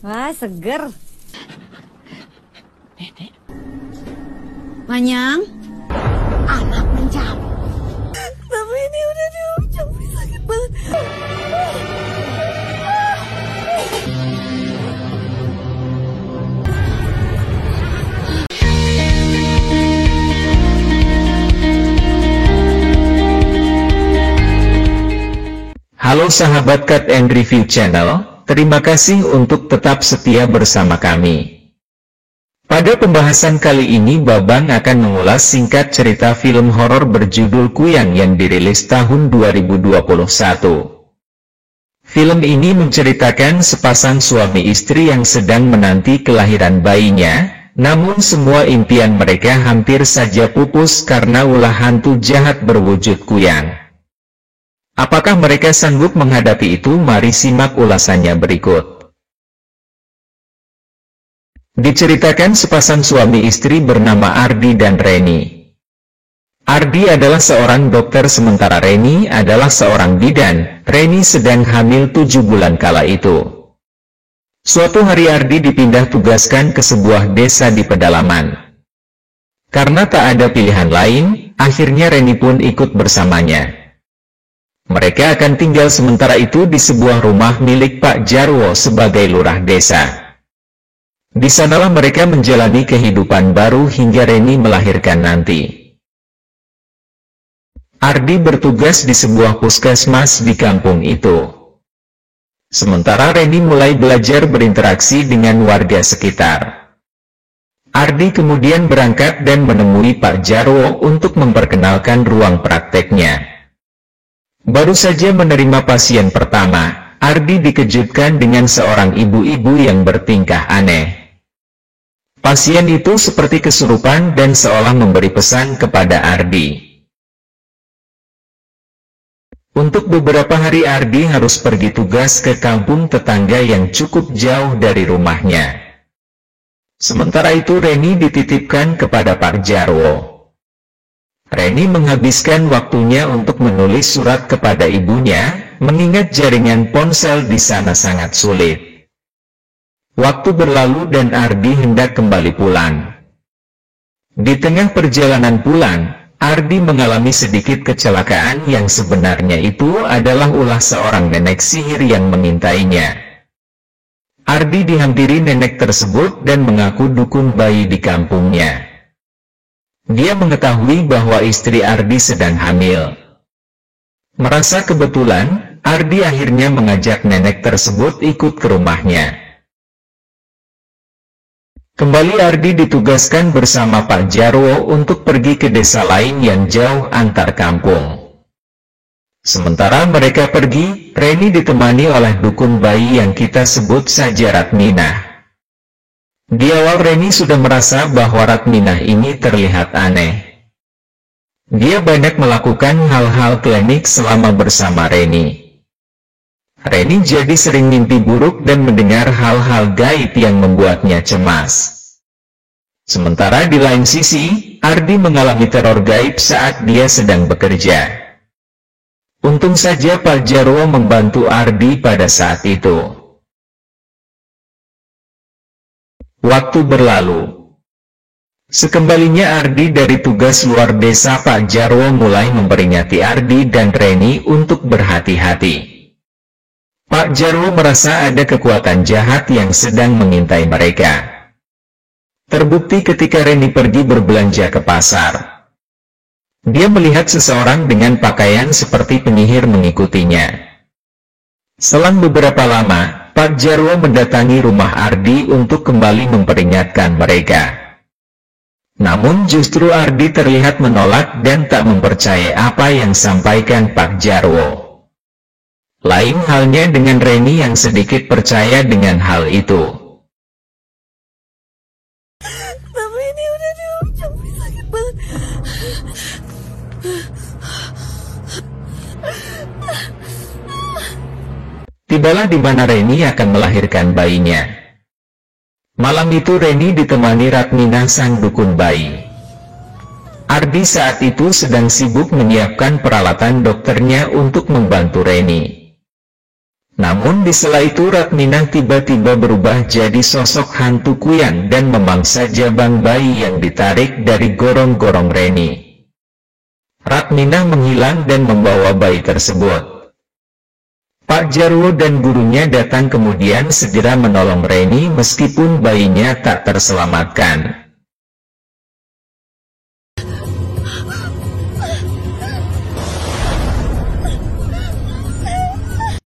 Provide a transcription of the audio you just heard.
Wah, seger. Nenek. Manyang. Anak mencari. Tapi ini udah di ujung, sakit banget. Halo sahabat Cut and Review Channel, terima kasih untuk tetap setia bersama kami. Pada pembahasan kali ini Babang akan mengulas singkat cerita film horor berjudul Kuyang yang dirilis tahun 2021. Film ini menceritakan sepasang suami istri yang sedang menanti kelahiran bayinya, namun semua impian mereka hampir saja pupus karena ulah hantu jahat berwujud kuyang. Apakah mereka sanggup menghadapi itu? Mari simak ulasannya berikut. Diceritakan sepasang suami istri bernama Ardi dan Reni. Ardi adalah seorang dokter sementara Reni adalah seorang bidan. Reni sedang hamil 7 bulan kala itu. Suatu hari Ardi dipindah tugaskan ke sebuah desa di pedalaman. Karena tak ada pilihan lain, akhirnya Reni pun ikut bersamanya. Mereka akan tinggal sementara itu di sebuah rumah milik Pak Jarwo sebagai lurah desa. Di sanalah mereka menjalani kehidupan baru hingga Reni melahirkan nanti. Ardi bertugas di sebuah puskesmas di kampung itu. Sementara Reni mulai belajar berinteraksi dengan warga sekitar. Ardi kemudian berangkat dan menemui Pak Jarwo untuk memperkenalkan ruang prakteknya. Baru saja menerima pasien pertama, Ardi dikejutkan dengan seorang ibu-ibu yang bertingkah aneh. Pasien itu seperti kesurupan dan seolah memberi pesan kepada Ardi. Untuk beberapa hari Ardi harus pergi tugas ke kampung tetangga yang cukup jauh dari rumahnya. Sementara itu Reni dititipkan kepada Pak Jarwo. Reni menghabiskan waktunya untuk menulis surat kepada ibunya, mengingat jaringan ponsel di sana sangat sulit. Waktu berlalu dan Ardi hendak kembali pulang. Di tengah perjalanan pulang, Ardi mengalami sedikit kecelakaan yang sebenarnya itu adalah ulah seorang nenek sihir yang mengintainya. Ardi dihampiri nenek tersebut dan mengaku dukun bayi di kampungnya. Dia mengetahui bahwa istri Ardi sedang hamil. Merasa kebetulan, Ardi akhirnya mengajak nenek tersebut ikut ke rumahnya. Kembali Ardi ditugaskan bersama Pak Jarwo untuk pergi ke desa lain yang jauh antar kampung. Sementara mereka pergi, Reni ditemani oleh dukun bayi yang kita sebut saja Ratminah. Di awal Reni sudah merasa bahwa Ratminah ini terlihat aneh. Dia banyak melakukan hal-hal klinik selama bersama Reni. Reni jadi sering mimpi buruk dan mendengar hal-hal gaib yang membuatnya cemas. Sementara di lain sisi, Ardi mengalami teror gaib saat dia sedang bekerja. Untung saja Pak Jarwo membantu Ardi pada saat itu. Waktu berlalu. Sekembalinya Ardi dari tugas luar desa, Pak Jarwo mulai memperingati Ardi dan Reni untuk berhati-hati. Pak Jarwo merasa ada kekuatan jahat yang sedang mengintai mereka. Terbukti ketika Reni pergi berbelanja ke pasar. Dia melihat seseorang dengan pakaian seperti penyihir mengikutinya. Selang beberapa lama, Pak Jarwo mendatangi rumah Ardi untuk kembali memperingatkan mereka. Namun justru Ardi terlihat menolak dan tak mempercayai apa yang disampaikan Pak Jarwo. Lain halnya dengan Reni yang sedikit percaya dengan hal itu. Tapi ini udah di ujung, sakit banget. Tibalah di mana Reni akan melahirkan bayinya. Malam itu Reni ditemani Ratminah sang dukun bayi. Ardi saat itu sedang sibuk menyiapkan peralatan dokternya untuk membantu Reni. Namun di sela itu Ratminah tiba-tiba berubah jadi sosok hantu kuyan dan memangsa jabang bayi yang ditarik dari gorong-gorong Reni. Ratminah menghilang dan membawa bayi tersebut. Pak Jarwo dan gurunya datang kemudian segera menolong Reni meskipun bayinya tak terselamatkan.